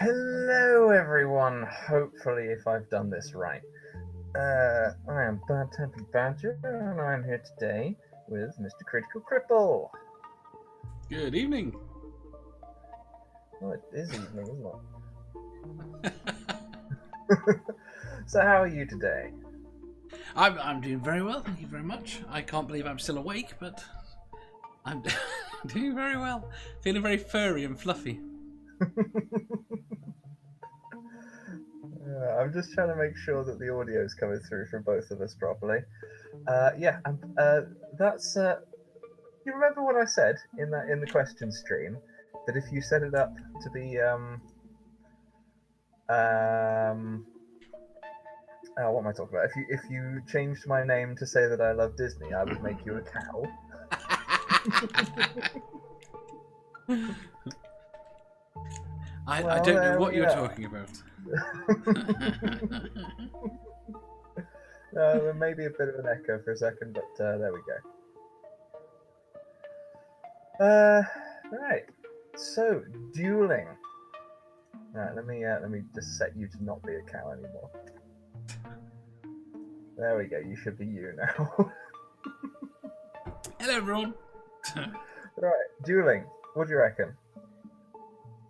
Hello, everyone. Hopefully, if I've done this right. I am Bad Tempered Badger, and I'm here today with Mr. Critical Cripple. Good evening. Well, it is evening, isn't it? So, how are you today? I'm doing very well, thank you very much. I can't believe I'm still awake, but I'm doing very well. Feeling very furry and fluffy. I'm just trying to make sure that the audio is coming through from both of us properly. Yeah, and that's. You remember what I said in the question stream that if you set it up to be what am I talking about? If you changed my name to say that I love Disney, I would make you a cow. I Well, don't know there what we you're are. talking about. There may be a bit of an echo for a second, but there we go. Right. So, dueling. Right, let me just set you to not be a cow anymore. There we go. You should be you now. Hello, everyone. Right, dueling. What do you reckon?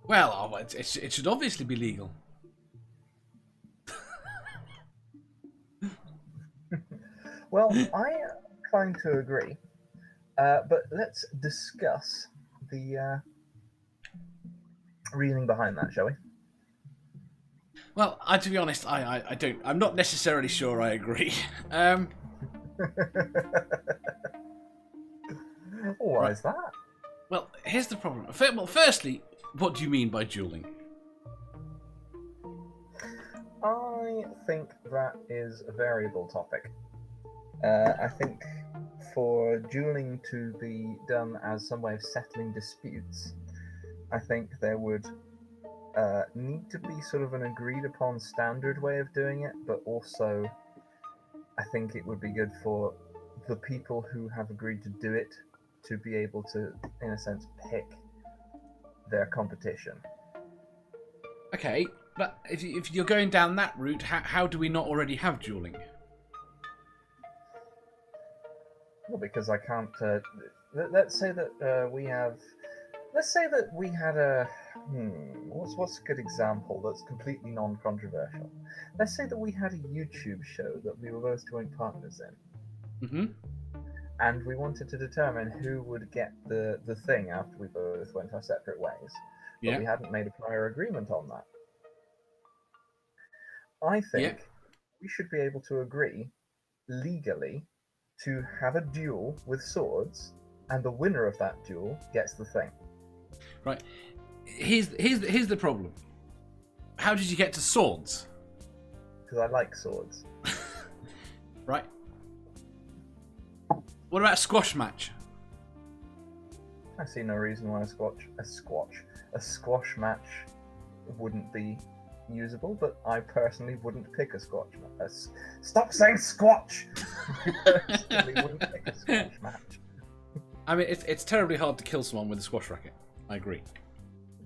Well, it should obviously be legal. Well, I am inclined to agree, but let's discuss the reasoning behind that, shall we? Well, to be honest, I don't. I'm not necessarily sure I agree. Why Right. is that? Well, here's the problem. Well, firstly, what do you mean by dueling? I think that is a variable topic. I think for dueling to be done as some way of settling disputes, I think there would need to be sort of an agreed upon standard way of doing it, but also I think it would be good for the people who have agreed to do it to be able to, in a sense, pick their competition. Okay, but if you're going down that route, how do we not already have dueling? Well, because I can't. Let's say that we have. Let's say that we had a. What's a good example that's completely non-controversial? Let's say that we had a YouTube show that we were both joint partners in, Mm-hmm. and we wanted to determine who would get the thing after we both went our separate ways, but Yeah. we hadn't made a prior agreement on that. I Yeah. think we should be able to agree legally to have a duel with swords, and the winner of that duel gets the thing. Right. Here's the problem. How did you get to swords? Because I like swords. Right. What about a squash match? I see no reason why a squash match wouldn't be usable, but I personally wouldn't pick a squash match. Stop saying squash! I personally wouldn't pick a squash match. I mean, it's terribly hard to kill someone with a squash racket. I agree.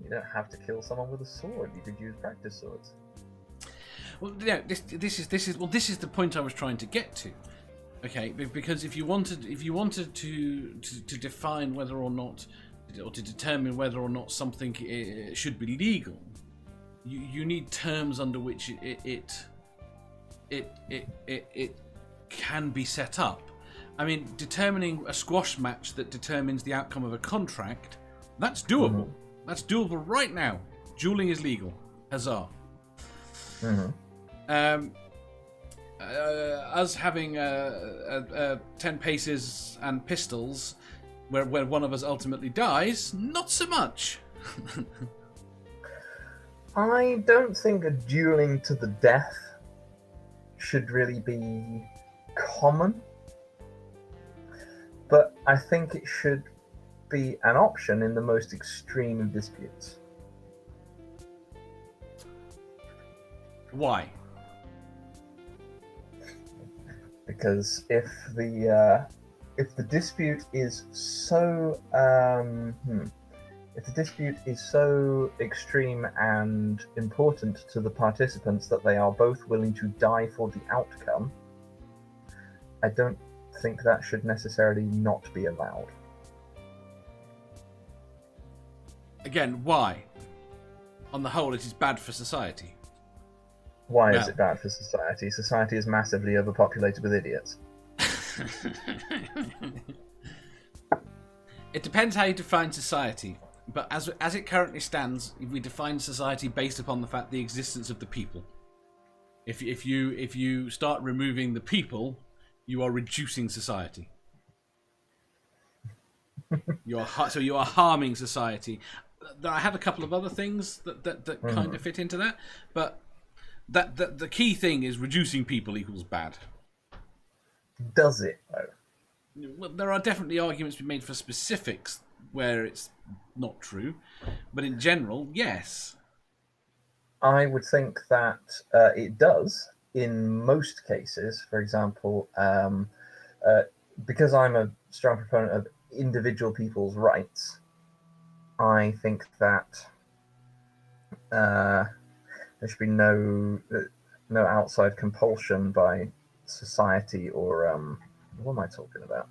You don't have to kill someone with a sword. You could use practice swords. Well, yeah, this is the point I was trying to get to. Okay, because if you wanted to define whether or not, or to determine whether or not something should be legal, you need terms under which it can be set up. I mean, determining a squash match that determines the outcome of a contract, that's doable. Mm-hmm. That's doable right now. Dueling is legal. Huzzah. Mm-hmm. Us having 10 paces and pistols, where one of us ultimately dies, not so much. I don't think a dueling to the death should really be common, but I think it should be an option in the most extreme of disputes. Why? Because if the dispute is so If the dispute is so extreme and important to the participants that they are both willing to die for the outcome, I don't think that should necessarily not be allowed. Again, why? On the whole, it is bad for society. Why is it bad for society? Society is massively overpopulated with idiots. It depends how you define society. But as it currently stands, we define society based upon the fact the existence of the people. If you start removing the people, you are reducing society. You are harming society. I have a couple of other things that kind of fit into that, but the key thing is reducing people equals bad. Does it though? Well, there are definitely arguments to be made for specifics where it's not true, but in general, yes. I would think that it does in most cases. For example, because I'm a strong proponent of individual people's rights, I think that there should be no outside compulsion by society or what am I talking about?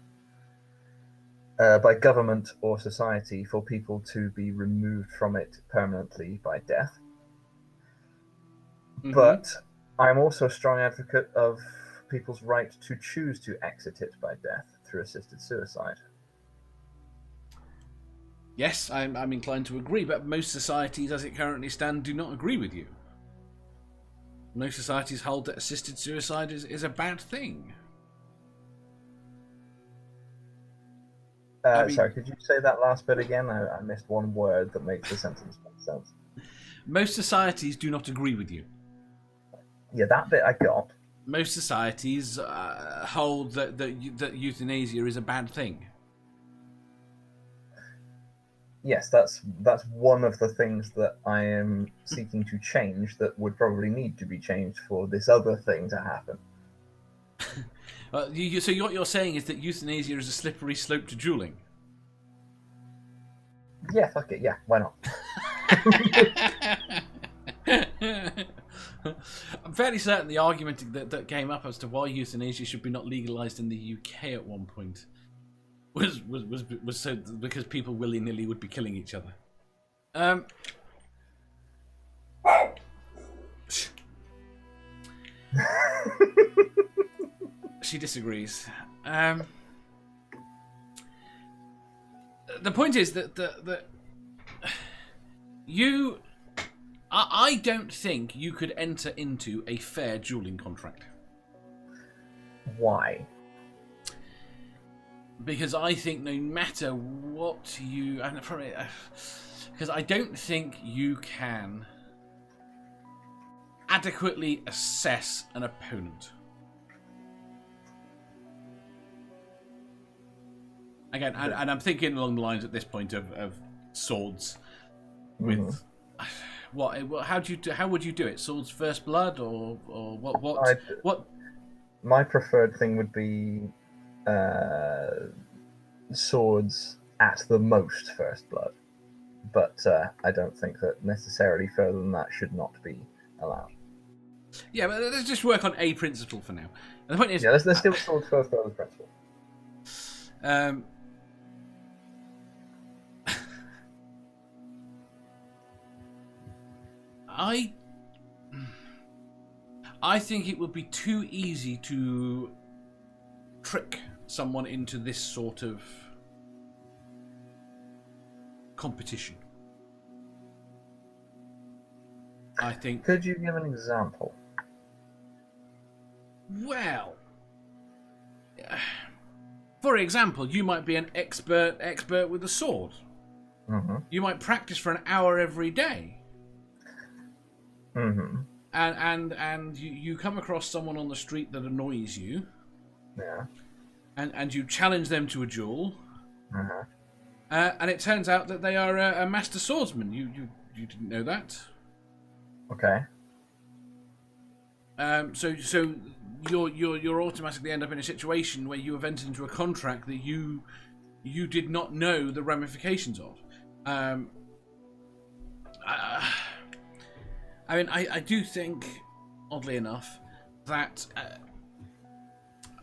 By government or society for people to be removed from it permanently by death. Mm-hmm. But I'm also a strong advocate of people's right to choose to exit it by death through assisted suicide. Yes, I'm inclined to agree, but most societies as it currently stands do not agree with you. Most societies hold that assisted suicide is a bad thing. Sorry, could you say that last bit again? I missed one word that makes the sentence make sense. Most societies do not agree with you. Yeah, that bit I got. Most societies hold that euthanasia is a bad thing. Yes, that's one of the things that I am seeking to change that would probably need to be changed for this other thing to happen. So what you're saying is that euthanasia is a slippery slope to dueling? Yeah, fuck it. Yeah, why not? I'm fairly certain the argument that came up as to why euthanasia should be not legalised in the UK at one point was so because people willy-nilly would be killing each other. She disagrees. The point is that you, I don't think you could enter into a fair dueling contract. Why? Because I think no matter what you, because I don't think you can adequately assess an opponent. Again, and I'm thinking along the lines at this point of swords with what? How would you do it? Swords first blood or what? What? My preferred thing would be swords at the most first blood, but I don't think that necessarily further than that should not be allowed. Yeah, but let's just work on a principle for now. And the point is, yeah, let's do swords first blood as principle. I think it would be too easy to trick someone into this sort of competition. I think. Could you give an example? Well, for example, you might be an expert with a sword. Mm-hmm. You might practice for an hour every day. Mm-hmm. And you come across someone on the street that annoys you. Yeah. And you challenge them to a duel. Uh-huh. And it turns out that they are a master swordsman. You didn't know that. Okay. So you're automatically end up in a situation where you have entered into a contract that you did not know the ramifications of. I mean, I do think, oddly enough, that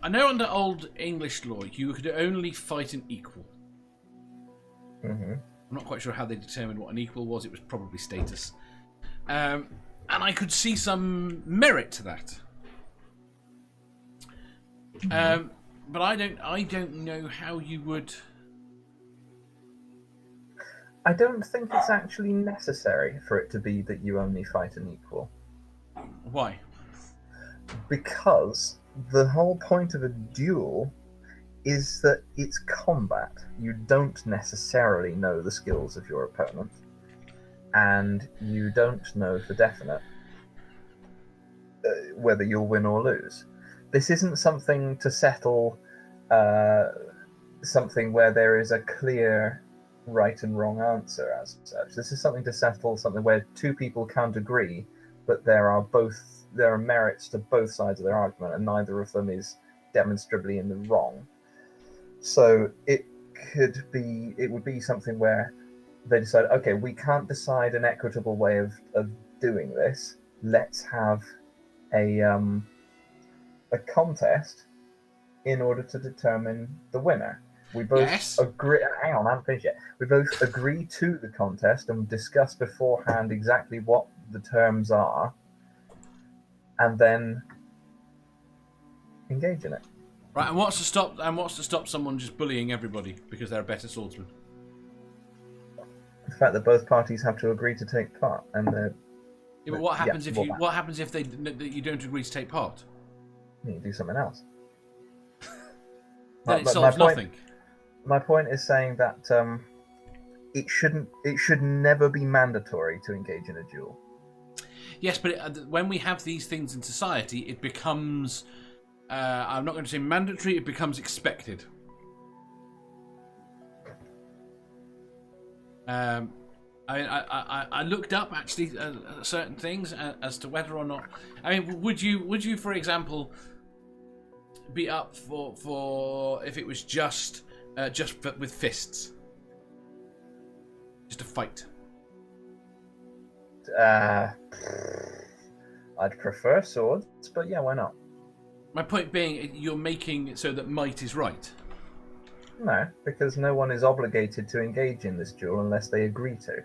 I know under Old English law you could only fight an equal. Mm-hmm. I'm not quite sure how they determined what an equal was. It was probably status. And I could see some merit to that. But I don't know how you would. I don't think it's actually necessary for it to be that you only fight an equal. Why? Because the whole point of a duel is that it's combat. You don't necessarily know the skills of your opponent, and you don't know for definite whether you'll win or lose. This isn't something to settle something where there is a clear right and wrong answer as such. This is something to settle something where two people can't agree, but there are merits to both sides of their argument, and neither of them is demonstrably in the wrong. So it would be something where they decide, okay, we can't decide an equitable way of doing this. Let's have a contest in order to determine the winner. We both agree. Hang on, I haven't finished yet. We both agree to the contest and discuss beforehand exactly what the terms are, and then engage in it. Right, and what's to stop someone just bullying everybody because they're a better swordsman? The fact that both parties have to agree to take part, and but what happens if you don't agree to take part? You do something else. Then it solves nothing. My point is saying that it should never be mandatory to engage in a duel. Yes, but when we have these things in society, it becomes. I'm not going to say mandatory. It becomes expected. I looked up actually certain things as to whether or not. I mean, would you, for example, be up for if it was just with fists, just a fight? I'd prefer swords, but yeah, why not? My point being, you're making it so that might is right. No, because no one is obligated to engage in this duel unless they agree to.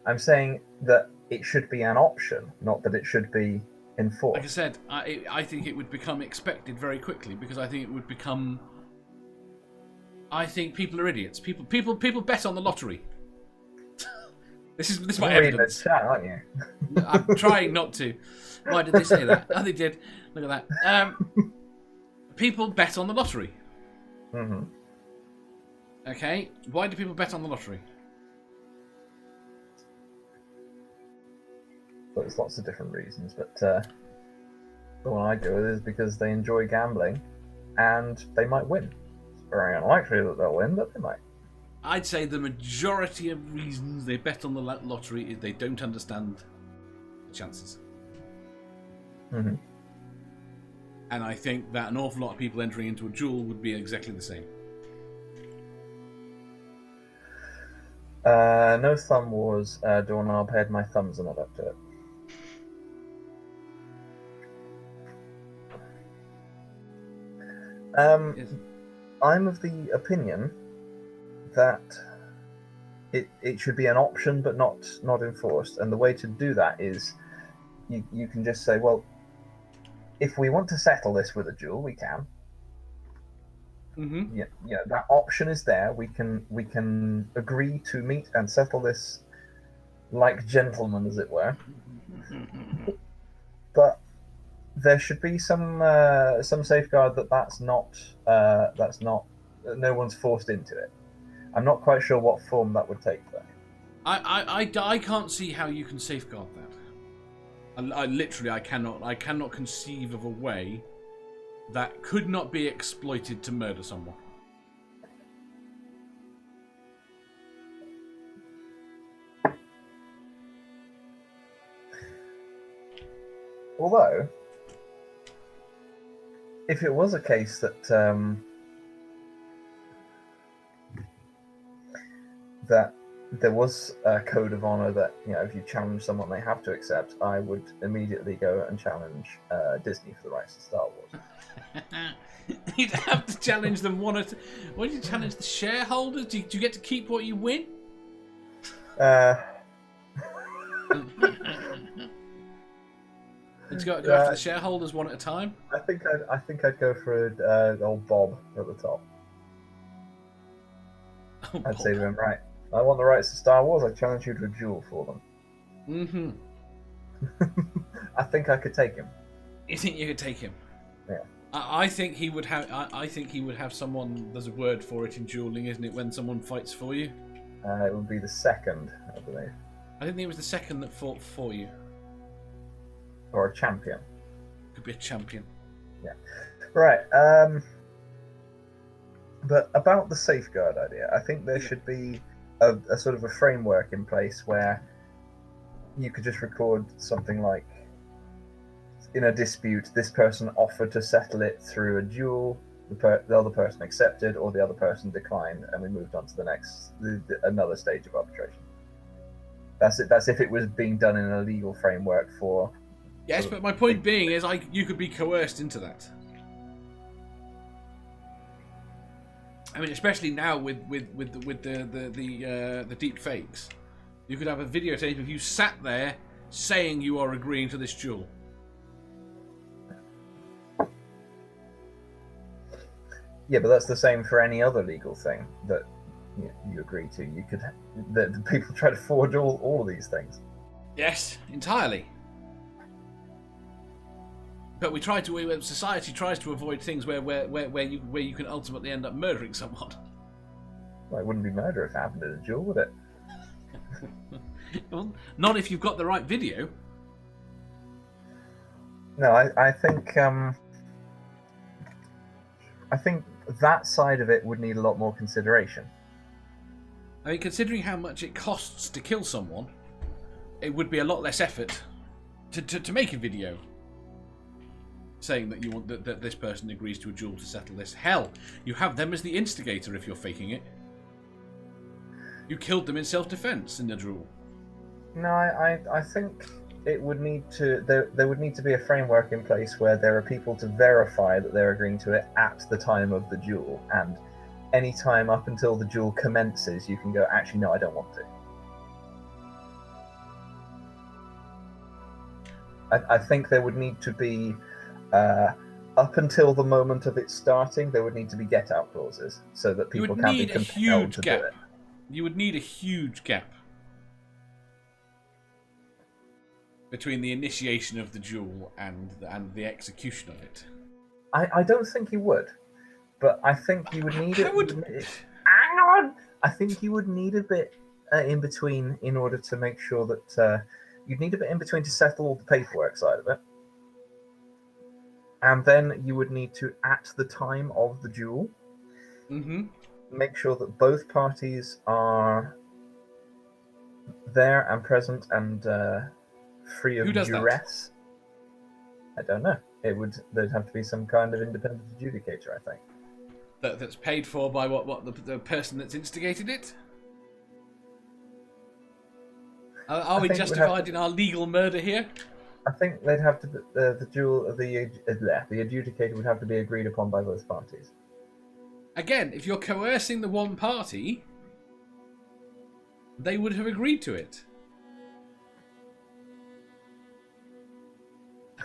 I'm saying that it should be an option, not that it should be enforced. Like I said, I think it would become expected very quickly because I think it would become. I think people are idiots. People bet on the lottery. This is my evidence. Chat, aren't you? I'm trying not to. Why did they say that? Oh, they did. Look at that. People bet on the lottery. Mm-hmm. Okay. Why do people bet on the lottery? Well, there's lots of different reasons, but the one I go with is because they enjoy gambling, and they might win. It's very unlikely that they'll win, but they might. I'd say the majority of reasons they bet on the lottery is they don't understand the chances. Mm-hmm. And I think that an awful lot of people entering into a duel would be exactly the same. No thumb wars, doorknob head. My thumbs are not up to it. Yes. I'm of the opinion that it should be an option but not enforced, and the way to do that is you can just say, well, if we want to settle this with a duel, we can. Mm-hmm. Yeah, that option is there. We can agree to meet and settle this like gentlemen, as it were. But there should be some safeguard that's not no one's forced into it. I'm not quite sure what form that would take, though. I can't see how you can safeguard that. I literally cannot conceive of a way that could not be exploited to murder someone. Although, if it was a case that there was a code of honor that, if you challenge someone, they have to accept, I would immediately go and challenge Disney for the rights to Star Wars. You'd have to challenge them one at. What do you challenge the shareholders? Do you get to keep what you win? Let's go after the shareholders one at a time. I think I'd go for old Bob at the top. I'd say to him, right, I want the rights to Star Wars. I challenge you to a duel for them. I think I could take him. You think you could take him? Yeah. I think he would have. I think he would have someone. There's a word for it in dueling, isn't it? When someone fights for you. It would be the second, I believe. I think it was the second that fought for you. Or a champion. Could be a champion. Yeah. Right. But about the safeguard idea, I think there should be a sort of a framework in place where you could just record something like, in a dispute, this person offered to settle it through a duel, the other person accepted, or the other person declined, and we moved on to the next, another stage of arbitration. That's it. That's if it was being done in a legal framework for. Yes, but my point being is, you could be coerced into that. I mean, especially now with the deep fakes, you could have a videotape of you sat there saying you are agreeing to this duel. Yeah, but that's the same for any other legal thing that you agree to. You could, the people try to forge all of these things. Yes, entirely. But society tries to avoid things where you can ultimately end up murdering someone. Well, it wouldn't be murder if it happened in a duel, would it? Well, not if you've got the right video. No, I think that side of it would need a lot more consideration. I mean, considering how much it costs to kill someone, it would be a lot less effort to make a video saying that you want that this person agrees to a duel to settle this. Hell, you have them as the instigator if you're faking it. You killed them in self-defense in the duel. No, I think it would need to there would need to be a framework in place where there are people to verify that they're agreeing to it at the time of the duel, and any time up until the duel commences, you can go, actually, no, I don't want to. I think there would need to be, up until the moment of it starting, there would need to be get-out clauses so that people can be compelled to do it. You would need a huge gap between the initiation of the duel and the execution of it. I don't think you would, but I think you would need it. Hang on! I think you would need a bit in between in order to make sure that you'd need a bit in between to settle all the paperwork side of it. And then you would need to, at the time of the duel, make sure that both parties are there and present and free of duress. That? I don't know. There'd have to be some kind of independent adjudicator, I think. That's paid for by the person that's instigated it? Are we justified in our legal murder here? I think they'd have to the adjudicator would have to be agreed upon by both parties. Again, if you're coercing the one party, they would have agreed to it.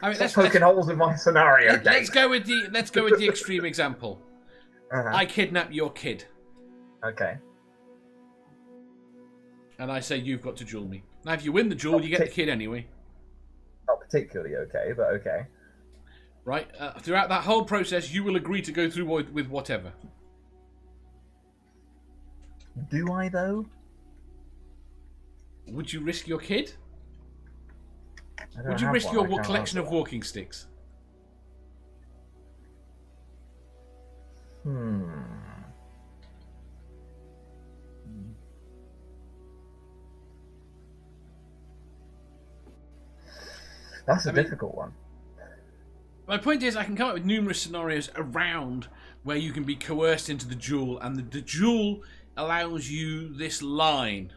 I mean, let's poking holes in my scenario. Let's go with the extreme example. I kidnap your kid. Okay. And I say you've got to duel me. Now, if you win the duel, you get the kid anyway. Not particularly okay, but okay. Right. Throughout that whole process, you will agree to go through with whatever. Do I, though? Would you risk your kid? Would you risk your collection of walking sticks? That's a difficult one. My point is, I can come up with numerous scenarios around where you can be coerced into the duel, and the duel allows you this line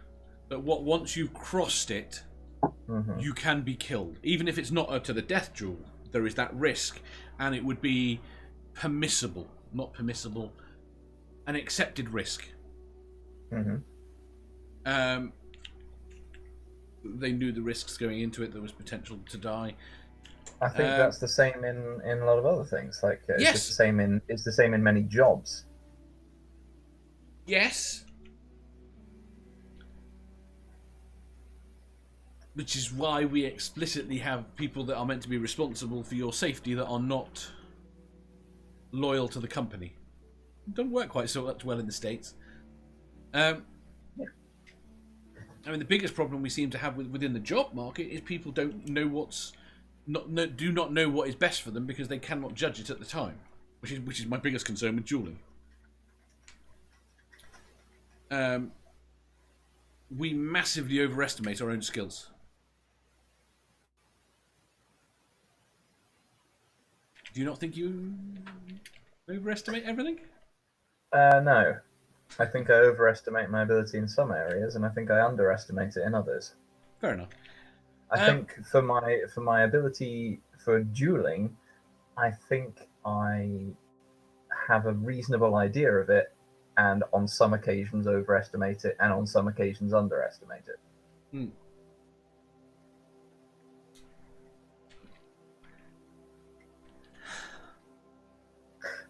But once you've crossed it, you can be killed. Even if it's not to the death duel, there is that risk, and it would be permissible, not permissible, an accepted risk. They knew the risks going into it. There was potential to die. I think that's the same in a lot of other things. Like yes, it's the same in many jobs. Yes. Which is why we explicitly have people that are meant to be responsible for your safety that are not loyal to the company. Don't work quite so much well in the States. I mean, the biggest problem we seem to have within the job market is people don't know do not know what is best for them because they cannot judge it at the time, which is my biggest concern with dueling. We massively overestimate our own skills. Do you not think you overestimate everything? No. I think I overestimate my ability in some areas, and I think I underestimate it in others. Fair enough. I think for my ability for dueling, I think I have a reasonable idea of it, and on some occasions overestimate it, and on some occasions underestimate it.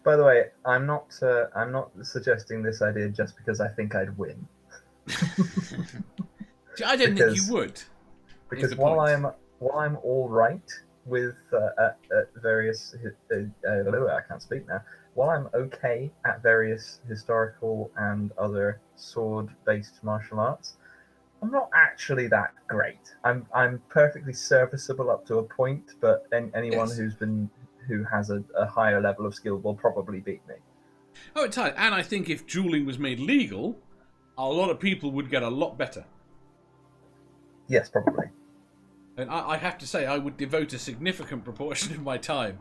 By the way, I'm not suggesting this idea just because I think I'd win. I didn't think you would. Because while I'm all right with various, I can't speak now. While I'm okay at various historical and other sword-based martial arts, I'm not actually that great. I'm perfectly serviceable up to a point, but anyone who has a higher level of skill will probably beat me. Oh, it's hard. And I think if dueling was made legal, a lot of people would get a lot better. Yes, probably. And I have to say, I would devote a significant proportion of my time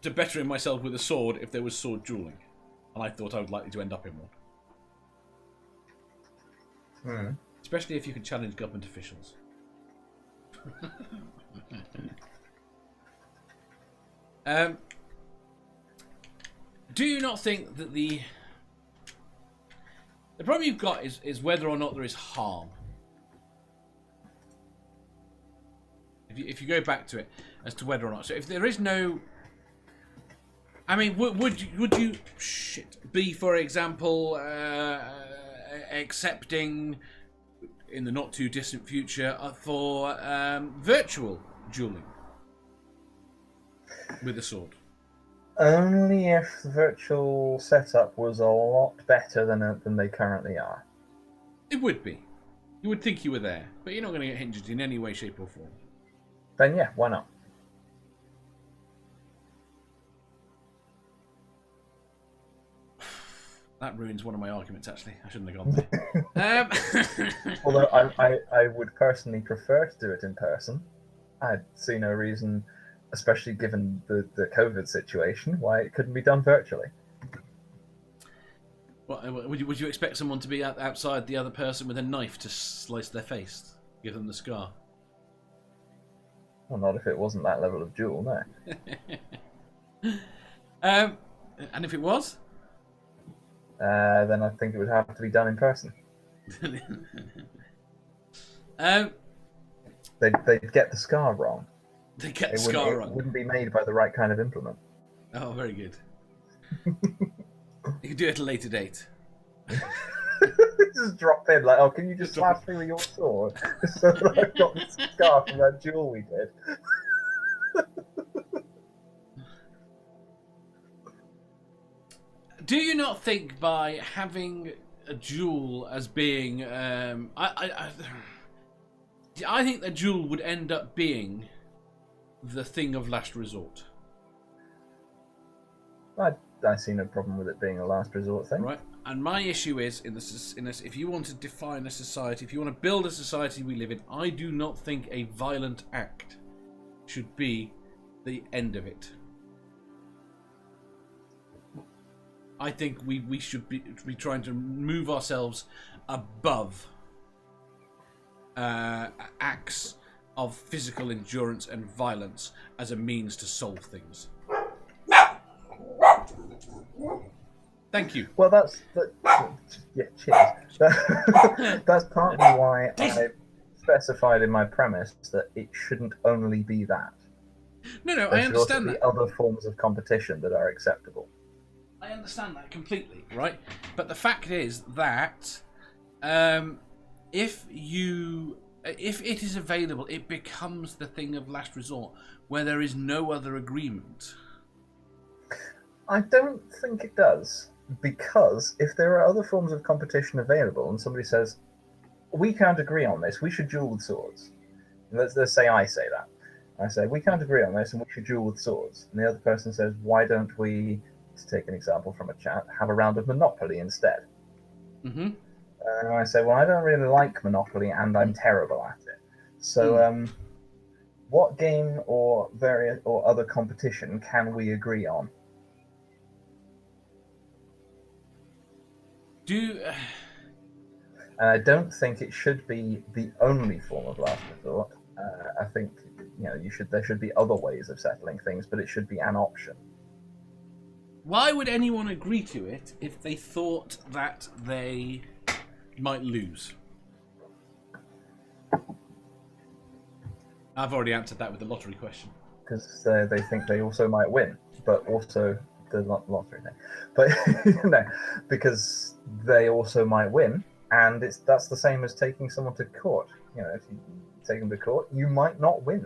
to bettering myself with a sword if there was sword dueling. And I thought I would likely to end up in one. Especially if you could challenge government officials. Do you not think that the problem you've got is whether or not there is harm? If you go back to it as to whether or not, so if there is no, I mean, would you be, for example, accepting in the not too distant future for virtual dueling with a sword? Only if the virtual setup was a lot better than they currently are. It would be. You would think you were there, but you're not going to get injured in any way, shape, or form. Then yeah, why not? That ruins one of my arguments, actually. I shouldn't have gone there. Although I would personally prefer to do it in person. I'd see no reason, especially given the COVID situation, why it couldn't be done virtually. What, would you expect someone to be outside the other person with a knife to slice their face, give them the scar? Well, not if it wasn't that level of duel, no. And if it was? Then I think it would have to be done in person. They'd get the scar wrong. They get the scar wrong. It wouldn't be made by the right kind of implement. Oh, very good. You can do it at a later date. Just drop in like, oh, can you just slash me with your sword? So that I've got the scar from that duel we did. Do you not think by having a duel as being, I think the duel would end up being the thing of last resort. I see no problem with it being a last resort thing. Right, and my issue is in this, if you want to define a society, if you want to build a society we live in, I do not think a violent act should be the end of it. I think we should be trying to move ourselves above acts of physical endurance and violence as a means to solve things. Thank you. Well, yeah, cheers. That's partly why I specified in my premise that it shouldn't only be that. No, There I should also understand be that. other forms of competition that are acceptable. I understand that completely, right? But the fact is that if it is available, it becomes the thing of last resort where there is no other agreement. I don't think it does, because if there are other forms of competition available and somebody says, we can't agree on this, we should duel with swords. Let's say I say that. I say, we can't agree on this and we should duel with swords. And the other person says, why don't we, to take an example from a chat, have a round of Monopoly instead? Mm-hmm. And I say, well, I don't really like Monopoly and I'm terrible at it. So, what game or other competition can we agree on? And I don't think it should be the only form of last resort. I think there should be other ways of settling things, but it should be an option. Why would anyone agree to it if they thought that they might lose? I've already answered that with the lottery question. Because they think they also might win, but also the lottery thing. But no, because they also might win, and that's the same as taking someone to court. If you take them to court, you might not win,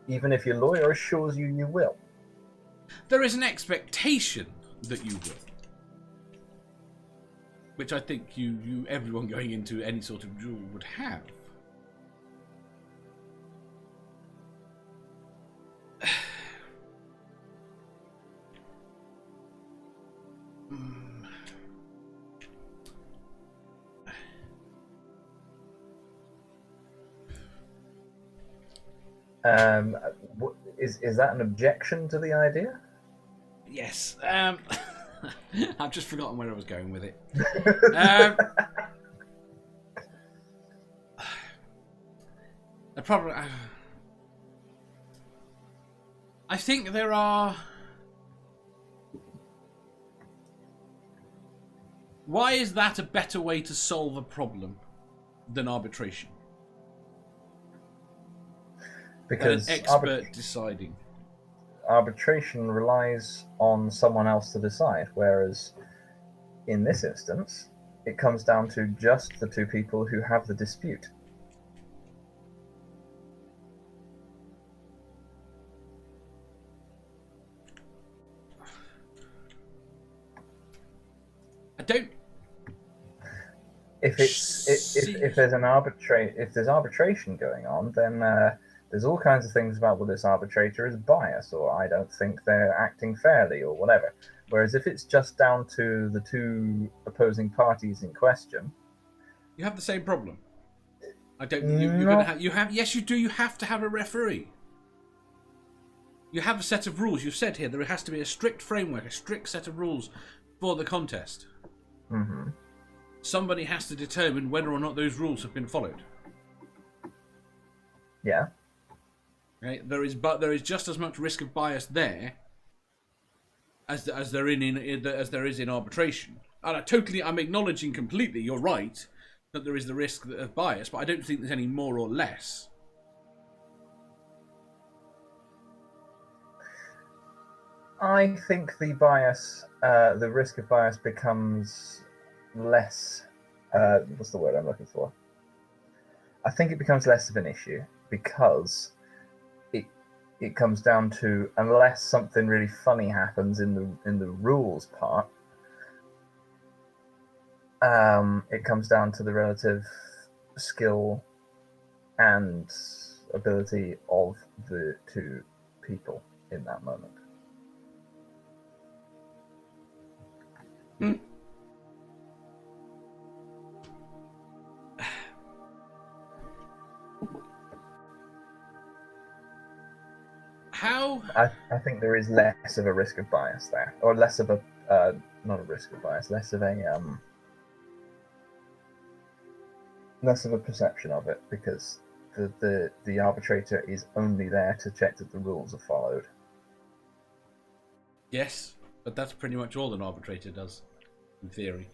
even if your lawyer assures you will. There is an expectation that you will, which I think everyone going into any sort of duel would have. Is that an objection to the idea? Yes. I've just forgotten where I was going with it. The problem. I think there are. Why is that a better way to solve a problem than arbitration? Because an expert deciding. Arbitration relies on someone else to decide, whereas in this instance, it comes down to just the two people who have the dispute. I don't. If there's arbitration going on, then there's all kinds of things about this arbitrator is biased, or I don't think they're acting fairly, or whatever. Whereas if it's just down to the two opposing parties in question, you have the same problem. I don't. You're going to have. You have. Yes, you do. You have to have a referee. You have a set of rules. You've said here there has to be a strict framework, a strict set of rules for the contest. Mm-hmm. Somebody has to determine whether or not those rules have been followed. Yeah. Right? There is just as much risk of bias there as there is in arbitration. And I'm acknowledging completely. You're right that there is the risk of bias, but I don't think there's any more or less. I think the risk of bias becomes less. What's the word I'm looking for? I think it becomes less of an issue because it comes down to, unless something really funny happens in the rules part, it comes down to the relative skill and ability of the two people in that moment. Hmm. How? I think there is less of a risk of bias there, or less of a not a risk of bias, less of a less of a perception of it, because the arbitrator is only there to check that the rules are followed. Yes, but that's pretty much all an arbitrator does, in theory.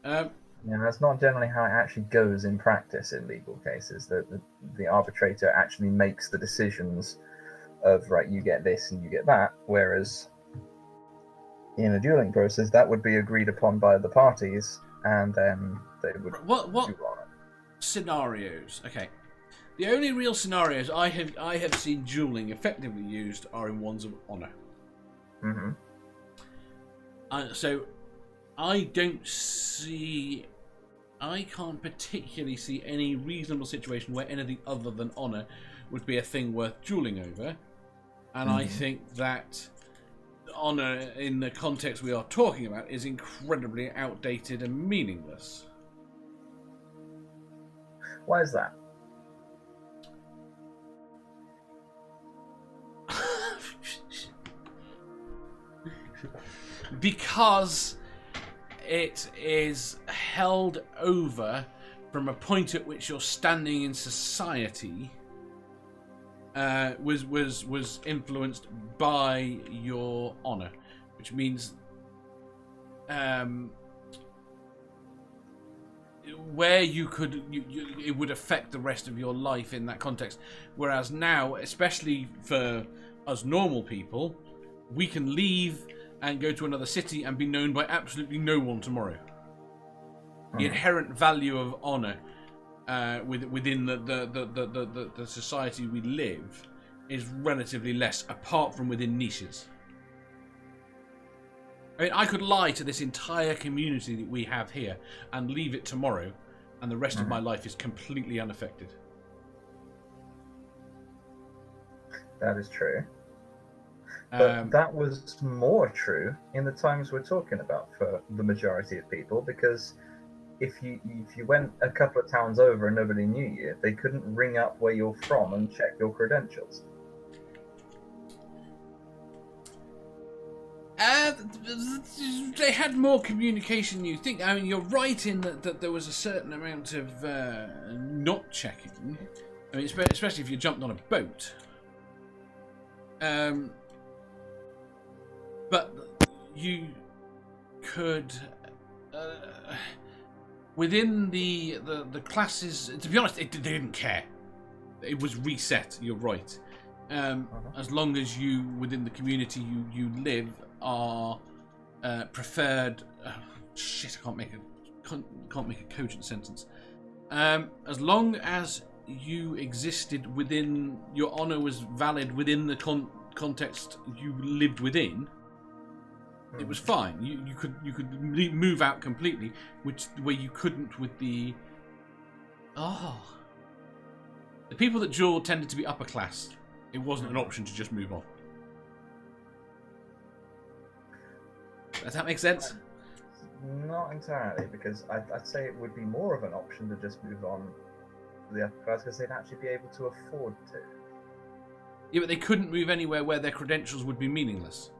That's not generally how it actually goes in practice in legal cases. The arbitrator actually makes the decisions of, right, you get this and you get that, whereas in a dueling process, that would be agreed upon by the parties, and then they would What duel on it. scenarios? Okay, the only real scenarios I have seen dueling effectively used are in ones of honor. Mm-hmm. So I can't particularly see any reasonable situation where anything other than honor would be a thing worth dueling over. And I think that honor, in the context we are talking about, is incredibly outdated and meaningless. Why is that? Because it is held over from a point at which your standing in society was influenced by your honor, which means where it would affect the rest of your life in that context. Whereas now, especially for us normal people, we can leave and go to another city and be known by absolutely no one tomorrow. The inherent value of honor within the society we live is relatively less, apart from within niches. I mean, I could lie to this entire community that we have here and leave it tomorrow, and the rest of my life is completely unaffected. That is true. But that was more true in the times we're talking about for the majority of people, because if you went a couple of towns over and nobody knew you, they couldn't ring up where you're from and check your credentials. They had more communication than you think. I mean, you're right in that there was a certain amount of not checking. I mean, especially if you jumped on a boat. But you could, within the classes, to be honest, they didn't care. It was reset, you're right. As long as you, within the community you live, are preferred... shit, I can't make a cogent sentence. As long as you existed within... Your honour was valid within the context you lived within, it was fine. You could move out completely, which where you couldn't with the... The people that duel tended to be upper class. It wasn't an option to just move on. Does that make sense? Not entirely, because I'd say it would be more of an option to just move on to the upper class, because they'd actually be able to afford to. Yeah, but they couldn't move anywhere where their credentials would be meaningless.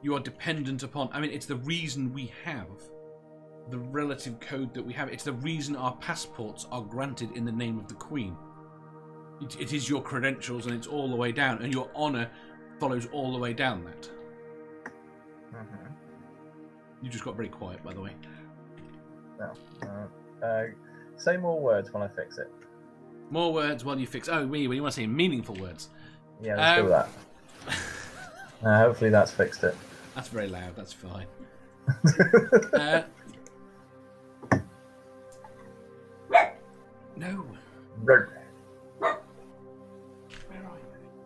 You are dependent upon... I mean, it's the reason we have the relative code that we have. It's the reason our passports are granted in the name of the Queen. It is your credentials, and it's all the way down, and your honour follows all the way down that. You just got very quiet, by the way. No. Say more words when I fix it. More words while you fix... Oh, when you want to say meaningful words. Yeah, let's do that. Hopefully that's fixed it. That's very loud, that's fine. No. Where are you?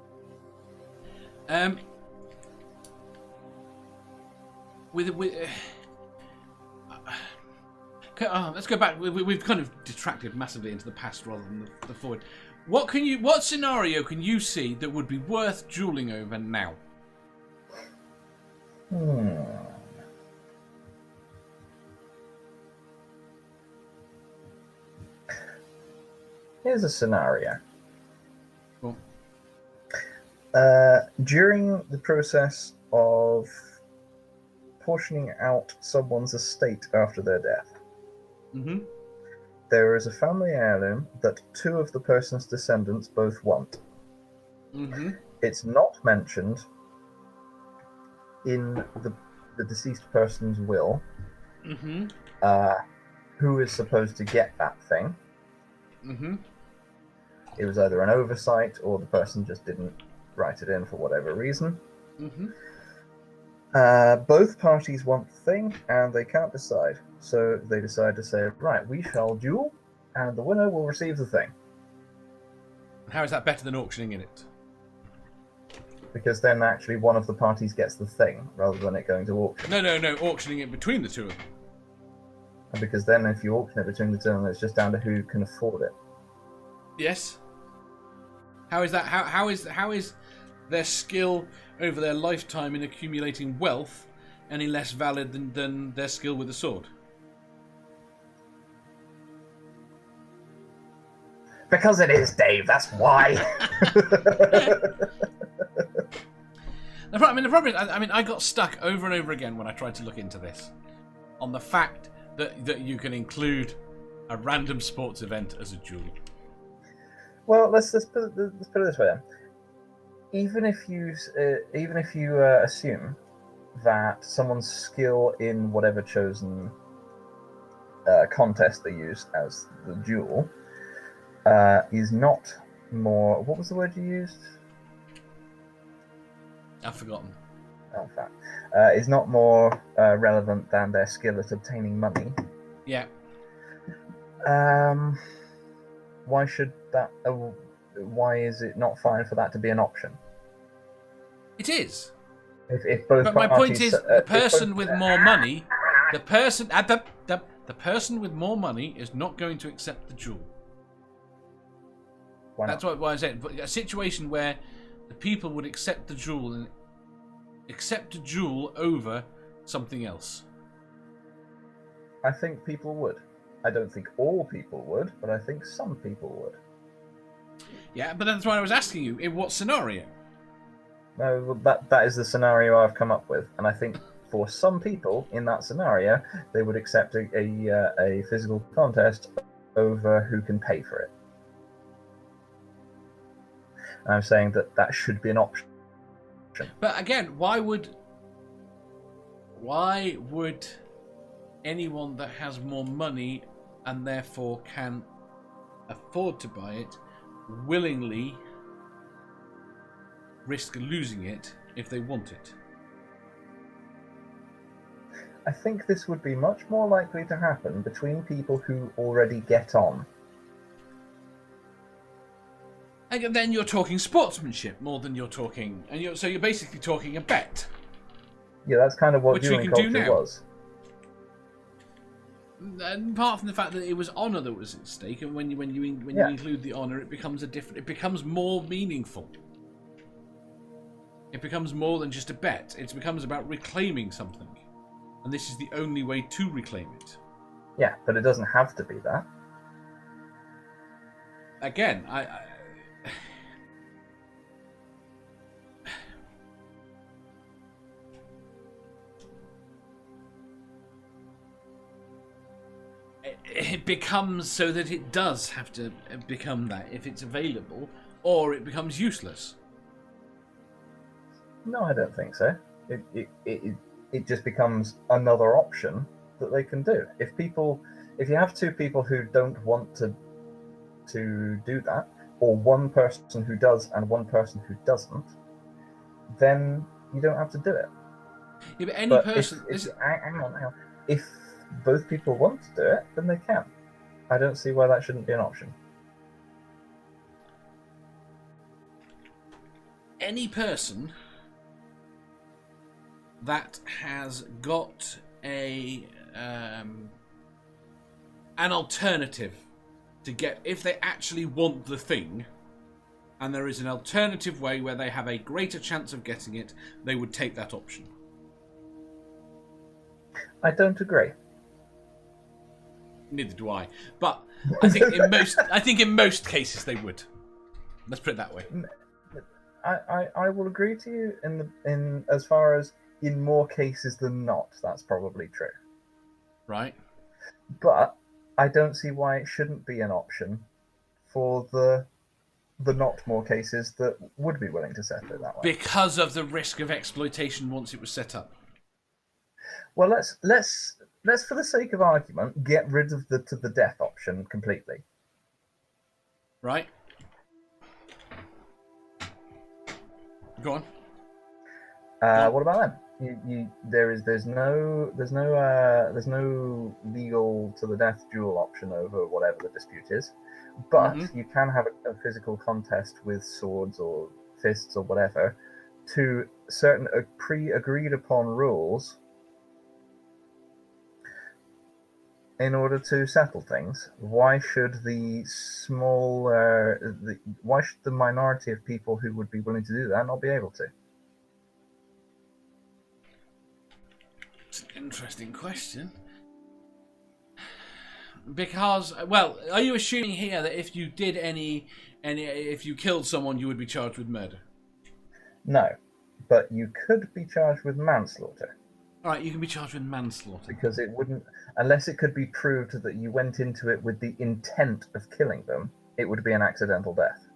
Let's go back. We've kind of detracted massively into the past rather than the forward. What scenario can you see that would be worth dueling over now? Here's a scenario. Cool. During the process of portioning out someone's estate after their death, there is a family heirloom that two of the person's descendants both want. Mm-hmm. It's not mentioned in the deceased person's will Mm-hmm. who is supposed to get that thing. Mm-hmm. It was either an oversight or the person just didn't write it in for whatever reason. Mm-hmm. Both parties want the thing and they can't decide. So they decide to say, right, we shall duel and the winner will receive the thing. How is that better than auctioning it? Because then actually one of the parties gets the thing rather than it going to auction. No, auctioning it between the two of them. And because then if you auction it between the two of them, it's just down to who can afford it. Yes. How is that? How is their skill over their lifetime in accumulating wealth any less valid than their skill with the sword? Because it is, Dave, that's why. The problem is, I got stuck over and over again when I tried to look into this on the fact that you can include a random sports event as a duel. Well, let's put it this way then. Even if you assume that someone's skill in whatever chosen contest they use as the duel is not more. What was the word you used? I've forgotten. Oh, fact. Is not more relevant than their skill at obtaining money. Yeah. Why should that? Why is it not fine for that to be an option? It is. If both But parties, my point is, the person with more money, the person with more money is not going to accept the duel. Why not? That's why I said. But a situation where the people would accept the duel and accept a duel over something else. I think people would. I don't think all people would, but I think some people would. Yeah, but that's why I was asking you, in what scenario? No, that is the scenario I've come up with, and I think for some people in that scenario, they would accept a physical contest over who can pay for it. And I'm saying that should be an option. But again, why would anyone that has more money and therefore can afford to buy it willingly risk losing it if they want it? I think this would be much more likely to happen between people who already get on. And then you're talking sportsmanship more than you're talking, so you're basically talking a bet. Yeah, that's kind of what which dueling we can do culture now. was. And apart from the fact that it was honour that was at stake, and when you include the honour, it becomes more meaningful. It becomes more than just a bet. It becomes about reclaiming something, and this is the only way to reclaim it. Yeah, but it doesn't have to be that. Again, it becomes so that it does have to become that if it's available, or it becomes useless. No, I don't think so. It just becomes another option that they can do. If you have two people who don't want to do that, or one person who does and one person who doesn't, then you don't have to do it. Yeah, but any But person. hang on. If both people want to do it, then they can. I don't see why that shouldn't be an option. Any person that has got an alternative to get, if they actually want the thing, and there is an alternative way where they have a greater chance of getting it, they would take that option. I don't agree. Neither do I, but I think in most cases they would. Let's put it that way. I will agree to you in as far as in more cases than not, that's probably true. Right. But I don't see why it shouldn't be an option for the not more cases that would be willing to settle it that way. Because of the risk of exploitation once it was set up. Well, let's for the sake of argument get rid of the to the death option completely. Right? Go on. What about them? There's no legal to the death duel option over whatever the dispute is, but you can have a physical contest with swords or fists or whatever to certain pre-agreed upon rules in order to settle things. Why should the minority of people who would be willing to do that not be able to? It's an interesting question. Because, well, are you assuming here that if you did if you killed someone, you would be charged with murder? No, but you could be charged with manslaughter. All right, you can be charged with manslaughter. Because it wouldn't, unless it could be proved that you went into it with the intent of killing them, it would be an accidental death.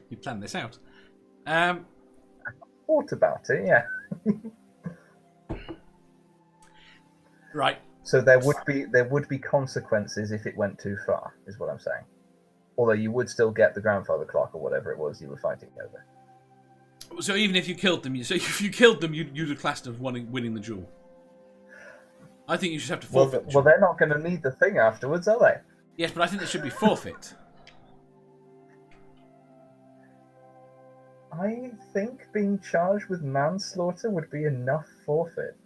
You planned this out. I thought about it, yeah. Right. So there would be consequences if it went too far, is what I'm saying. Although you would still get the grandfather clock or whatever it was you were fighting over. So even if you killed them, you'd have classed of winning the duel. I think you should have to forfeit. Well, they're not going to need the thing afterwards, are they? Yes, but I think there should be forfeit. I think being charged with manslaughter would be enough forfeit.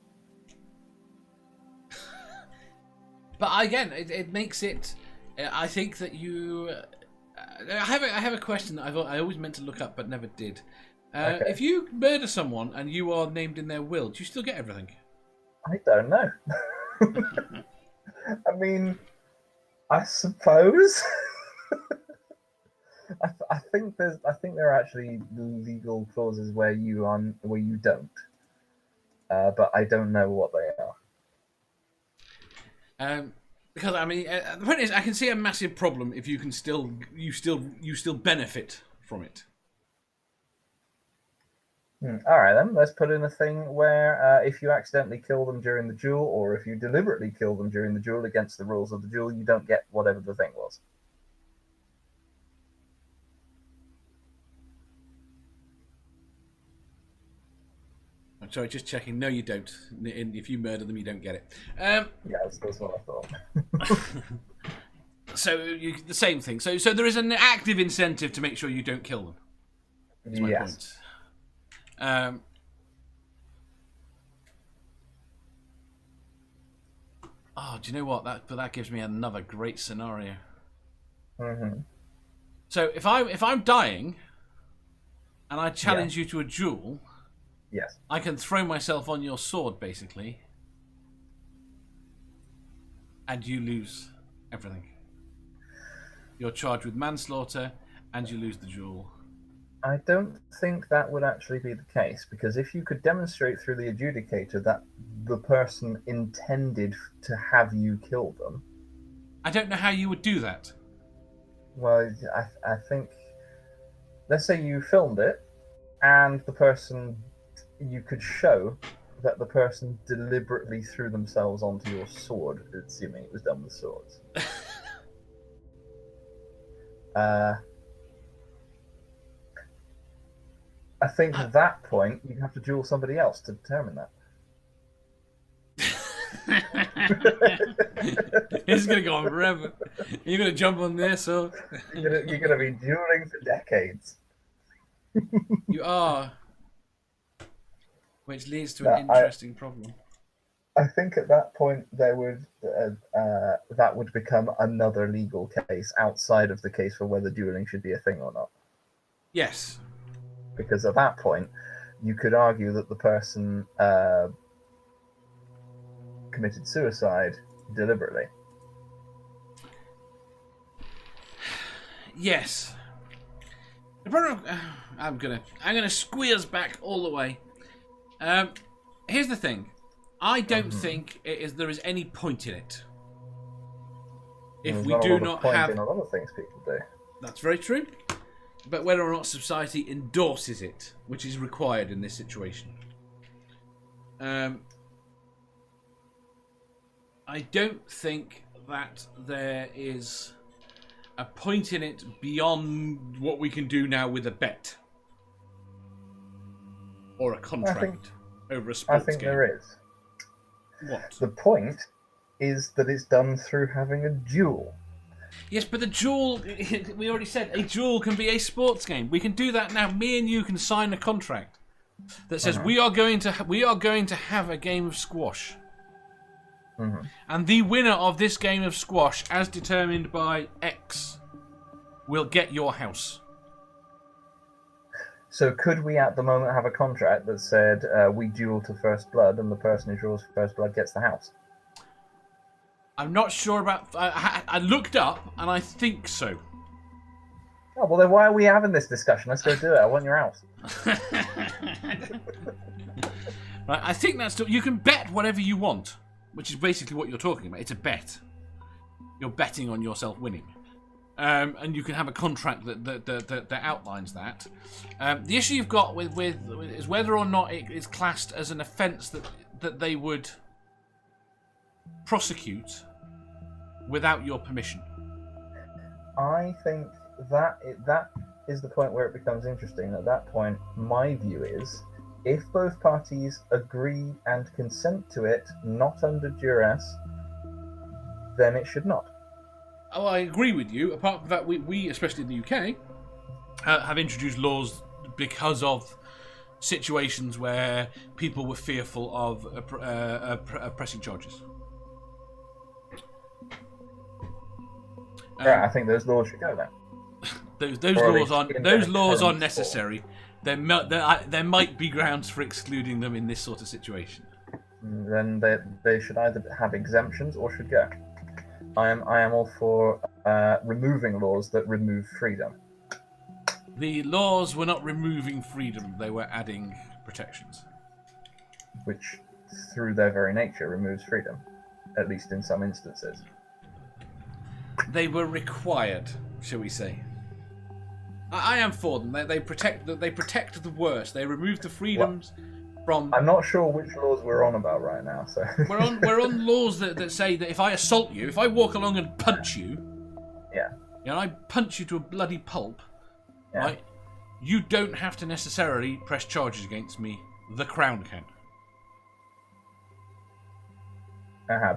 But again, it makes it. I think that you. I have a question that I always meant to look up but never did. Okay. If you murder someone and you are named in their will, do you still get everything? I don't know. I mean, I suppose. I think there are actually legal clauses where you don't, but I don't know what they are. Because I mean, the point is, I can see a massive problem if you can still benefit from it. All right, then let's put in a thing where if you accidentally kill them during the duel, or if you deliberately kill them during the duel against the rules of the duel, you don't get whatever the thing was. I'm sorry, just checking. No, you don't. If you murder them, you don't get it. Yeah, that's what I thought. So the same thing. So there is an active incentive to make sure you don't kill them. That's my point. Do you know what? That gives me another great scenario. Mm-hmm. So if I'm dying, and I challenge you to a duel. Yes. I can throw myself on your sword, basically. And you lose everything. You're charged with manslaughter, and you lose the duel. I don't think that would actually be the case, because if you could demonstrate through the adjudicator that the person intended to have you kill them... I don't know how you would do that. Well, I think... Let's say you filmed it, and the person... You could show that the person deliberately threw themselves onto your sword, assuming it was done with swords. I think at that point you'd have to duel somebody else to determine that. It's gonna go on forever. You're gonna jump on this, so you're gonna be dueling for decades. You are. Which leads to an interesting problem. I think at that point there would that would become another legal case outside of the case for whether dueling should be a thing or not. Yes. Because at that point, you could argue that the person committed suicide deliberately. Yes. The problem, I'm gonna squeeze back all the way. Here's the thing. I don't think there is any point in it. If There's we not a do lot of not point have... in a lot of things people do. That's very true. But whether or not society endorses it, which is required in this situation. I don't think that there is a point in it beyond what we can do now with a bet. Or a contract over a sports game. I think there is. What? The point is that it's done through having a duel. Yes, but the duel, we already said, a duel can be a sports game. We can do that now. Me and you can sign a contract that says we are going to have a game of squash. And the winner of this game of squash, as determined by X, will get your house. So could we at the moment have a contract that said we duel to first blood and the person who draws first blood gets the house? I'm not sure about... I looked up and I think so. Oh, well then why are we having this discussion? Let's go do it. I want your house. Right, I think that's... You can bet whatever you want, which is basically what you're talking about. It's a bet. You're betting on yourself winning. And you can have a contract that outlines that. The issue you've got with is whether or not it is classed as an offence that they would prosecute without your permission. I think that is the point where it becomes interesting. At that point, my view is, if both parties agree and consent to it, not under duress, then it should not. Oh, I agree with you. Apart from that, we especially in the UK, have introduced laws because of situations where people were fearful of pressing charges. Yeah, I think those laws should go there. Those laws are necessary. There might be grounds for excluding them in this sort of situation. Then they should either have exemptions or should go. I am all for removing laws that remove freedom. The laws were not removing freedom; they were adding protections, which, through their very nature, removes freedom, at least in some instances. They were required, shall we say? I am for them. They protect the worst. They remove the freedoms from. I'm not sure which laws we're on about right now. So we're on laws that say that if I assault you, if I walk along and punch you, I punch you to a bloody pulp, right? You don't have to necessarily press charges against me. The Crown can.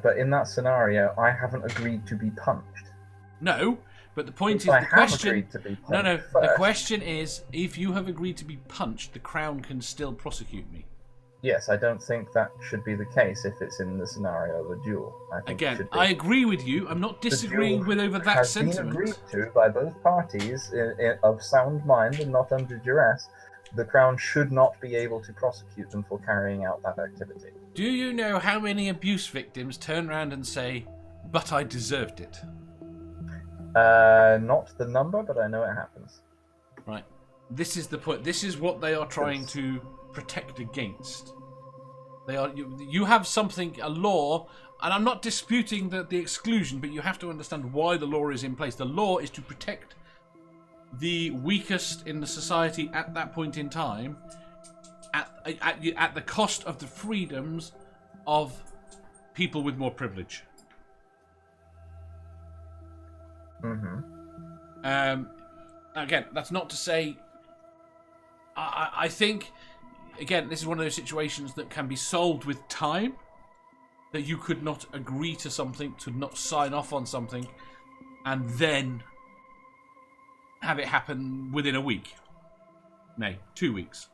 But in that scenario, I haven't agreed to be punched. No, but the point is the question. Agreed to be punched No. First. The question is, if you have agreed to be punched, the Crown can still prosecute me. Yes, I don't think that should be the case if it's in the scenario of a duel. I think Again, I agree with you. I'm not disagreeing with over that sentiment. Has been agreed to by both parties of sound mind and not under duress. The Crown should not be able to prosecute them for carrying out that activity. Do you know how many abuse victims turn around and say, "But I deserved it"? Not the number, but I know it happens. Right. This is the point. This is what they are trying to protect against. They are. You have something, a law, and I'm not disputing the exclusion, but you have to understand why the law is in place. The law is to protect the weakest in the society at that point in time, at the cost of the freedoms of people with more privilege. Again, that's not to say. I think, again, this is one of those situations that can be solved with time. That you could not agree to something, to not sign off on something, and then have it happen within a week. Nay, 2 weeks.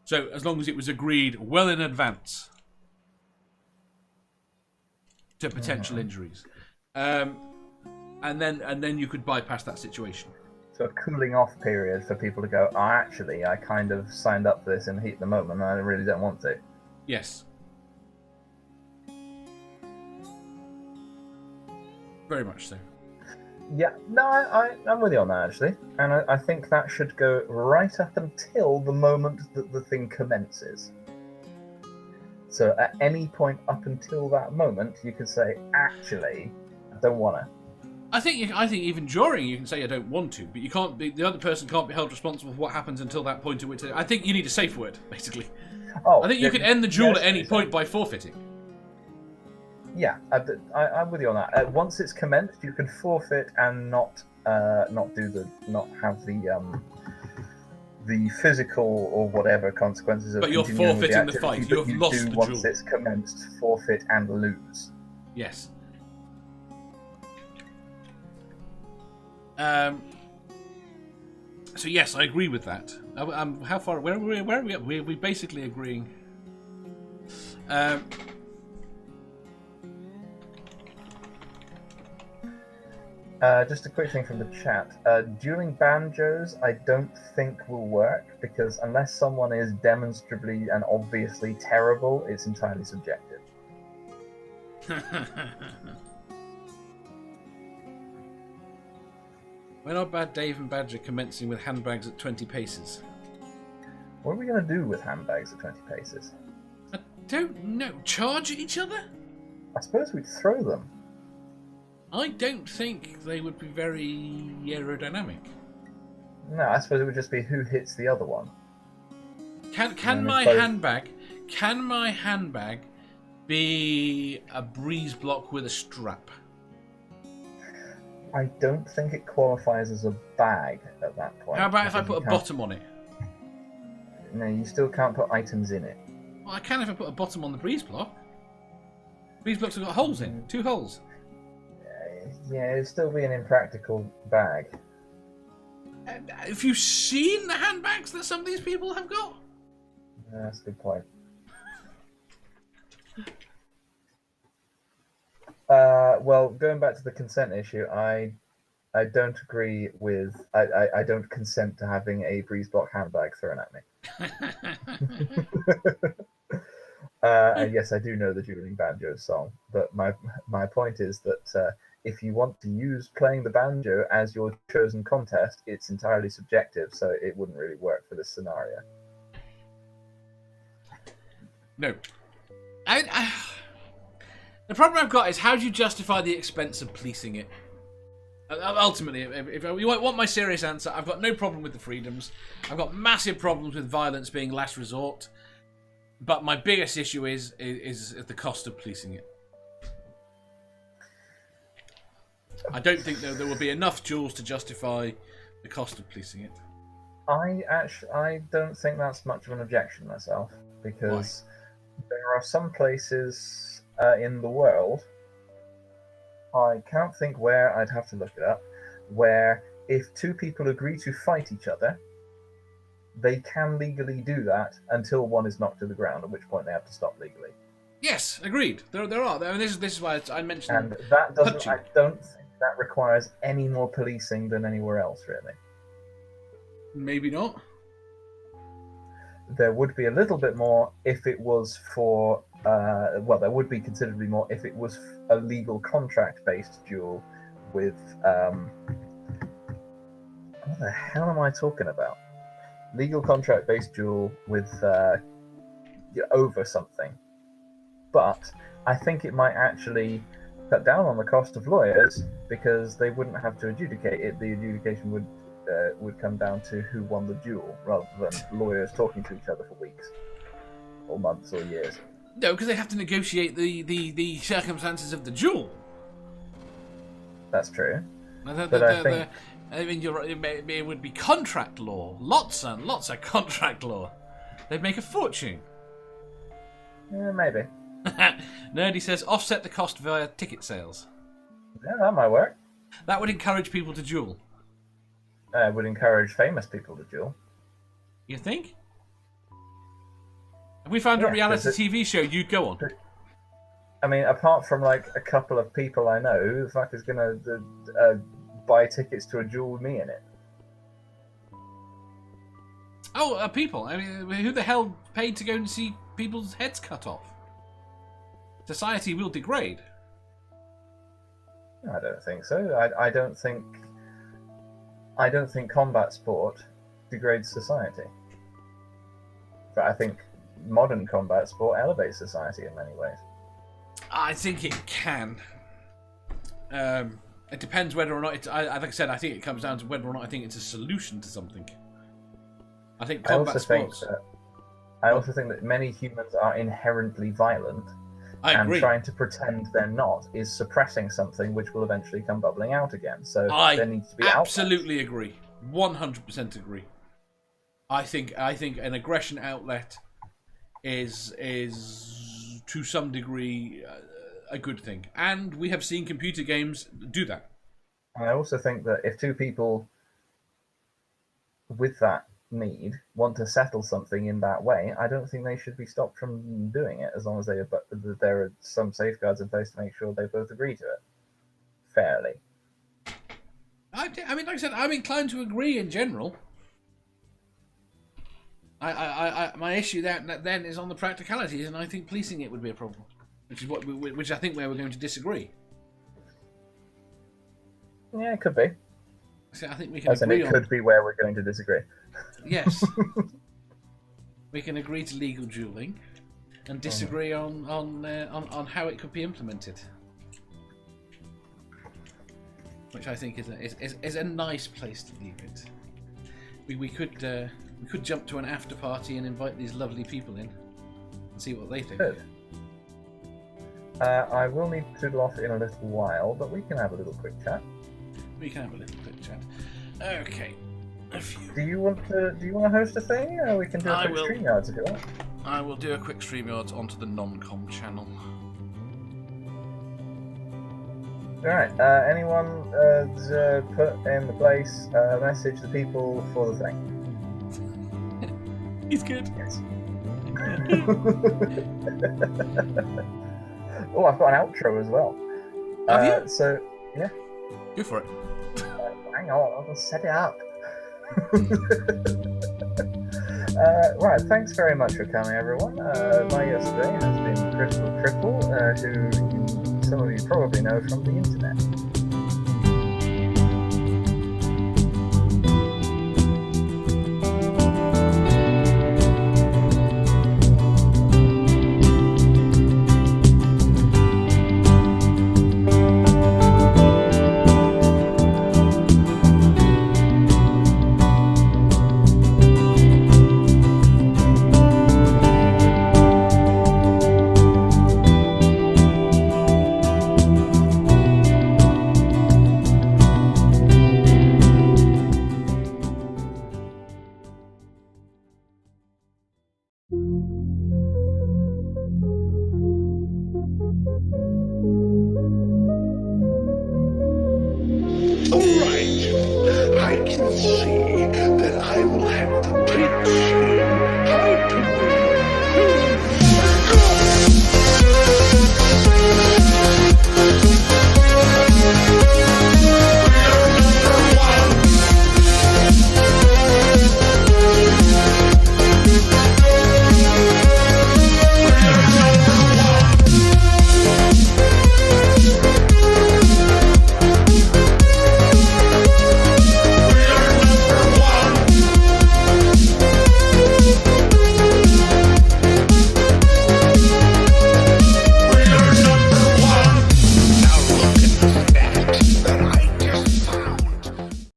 So as long as it was agreed well in advance to potential injuries. And then you could bypass that situation. So a cooling off period for people to go, actually, I kind of signed up for this in the heat of the moment and I really don't want to. Yes. Very much so. Yeah, no, I'm with you on that, actually. And I think that should go right up until the moment that the thing commences. So at any point up until that moment, you can say, actually, I don't want to. I think even during you can say I don't want to, but you can't be, the other person can't be held responsible for what happens until that point at which I think you need a safe word, basically. Oh, I think you can end the duel yes, at any point by forfeiting. Yeah, I'm with you on that. Once it's commenced, you can forfeit and not have the physical or whatever consequences of But you're continuing with the forfeiting the activity. fight. You But have you lost do the once duel. it's commenced, forfeit and lose. Yes. So yes, I agree with that. How far? Where are we at? We're basically agreeing. Just a quick thing from the chat. Dueling banjos, I don't think will work because unless someone is demonstrably and obviously terrible, it's entirely subjective. When are Bad Dave and Badger commencing with handbags at 20 paces? What are we going to do with handbags at 20 paces? I don't know. Charge at each other? I suppose we'd throw them. I don't think they would be very aerodynamic. No, I suppose it would just be who hits the other one. Can my handbag be a breeze block with a strap? I don't think it qualifies as a bag at that point. How about if I put a bottom on it? No, you still can't put items in it. Well, I can if I put a bottom on the breeze block. Breeze blocks have got holes in. 2 holes. Yeah, it'd still be an impractical bag. Have you seen the handbags that some of these people have got? Yeah, that's a good point. Well, going back to the consent issue, I don't agree with. I don't consent to having a breeze block handbag thrown at me. And yes, I do know the Dueling Banjo song, but my point is that if you want to use playing the banjo as your chosen contest, it's entirely subjective, so it wouldn't really work for this scenario. No. The problem I've got is how do you justify the expense of policing it? Ultimately, if you want my serious answer, I've got no problem with the freedoms. I've got massive problems with violence being last resort. But my biggest issue is the cost of policing it. I don't think there will be enough duels to justify the cost of policing it. I don't think that's much of an objection myself, because there are some places in the world, I can't think where, I'd have to look it up, where if 2 people agree to fight each other, they can legally do that until one is knocked to the ground, at which point they have to stop legally. Yes, agreed. There are. I mean, this is why I mentioned. And that doesn't. Punching. I don't think that requires any more policing than anywhere else, really. Maybe not. There would be a little bit more if it was for. Well, there would be considerably more if it was a legal contract-based duel with. What the hell am I talking about? Legal contract-based duel with over something. But I think it might actually cut down on the cost of lawyers because they wouldn't have to adjudicate it. The adjudication would come down to who won the duel, rather than lawyers talking to each other for weeks, or months, or years. No, because they have to negotiate the circumstances of the duel. That's true. I mean, you're right. It would be contract law, lots and lots of contract law. They'd make a fortune. Yeah, maybe. Nerdy says offset the cost via ticket sales. Yeah, that might work. That would encourage people to duel. It would encourage famous people to duel. You think? If we found a reality TV show, you'd go on. I mean, apart from like a couple of people I know, who the fuck is gonna buy tickets to a duel with me in it? Oh, people. I mean, who the hell paid to go and see people's heads cut off? Society will degrade. I don't think so. I don't think combat sport degrades society. But I think modern combat sport elevates society in many ways. I think it can. It depends whether or not it's. Like I said, I think it comes down to whether or not I think it's a solution to something. I think combat sports. I also think that many humans are inherently violent, and trying to pretend they're not is suppressing something which will eventually come bubbling out again. So there needs to be absolutely agree. 100% agree. I think an aggression outlet is to some degree a good thing, and we have seen computer games do that. I also think that if two people with that need want to settle something in that way, I don't think they should be stopped from doing it, as long as there are some safeguards in place to make sure they both agree to it fairly. I mean, like I said, I'm inclined to agree in general. My issue then is on the practicalities, and I think policing it would be a problem, which I think where we're going to disagree. Yeah, it could be. So I think we can agree it could be where we're going to disagree. Yes. We can agree to legal dueling and disagree on how it could be implemented. Which I think is a nice place to leave it. We could jump to an after party and invite these lovely people in and see what they think. Good. I will need to toodle off in a little while, but we can have a little quick chat. We can have a little quick chat. Okay. Do you want to host a thing? Or we can do a quick StreamYards if you want. I will do a quick StreamYards onto the non-com channel. Alright, anyone put in the place message the people for the thing? He's good. Yes. Oh, I've got an outro as well. Have you? So, yeah. Go for it. Hang on, I'll set it up. Right, thanks very much for coming, everyone. My guest today has been Crystal Triple, who some of you probably know from the internet.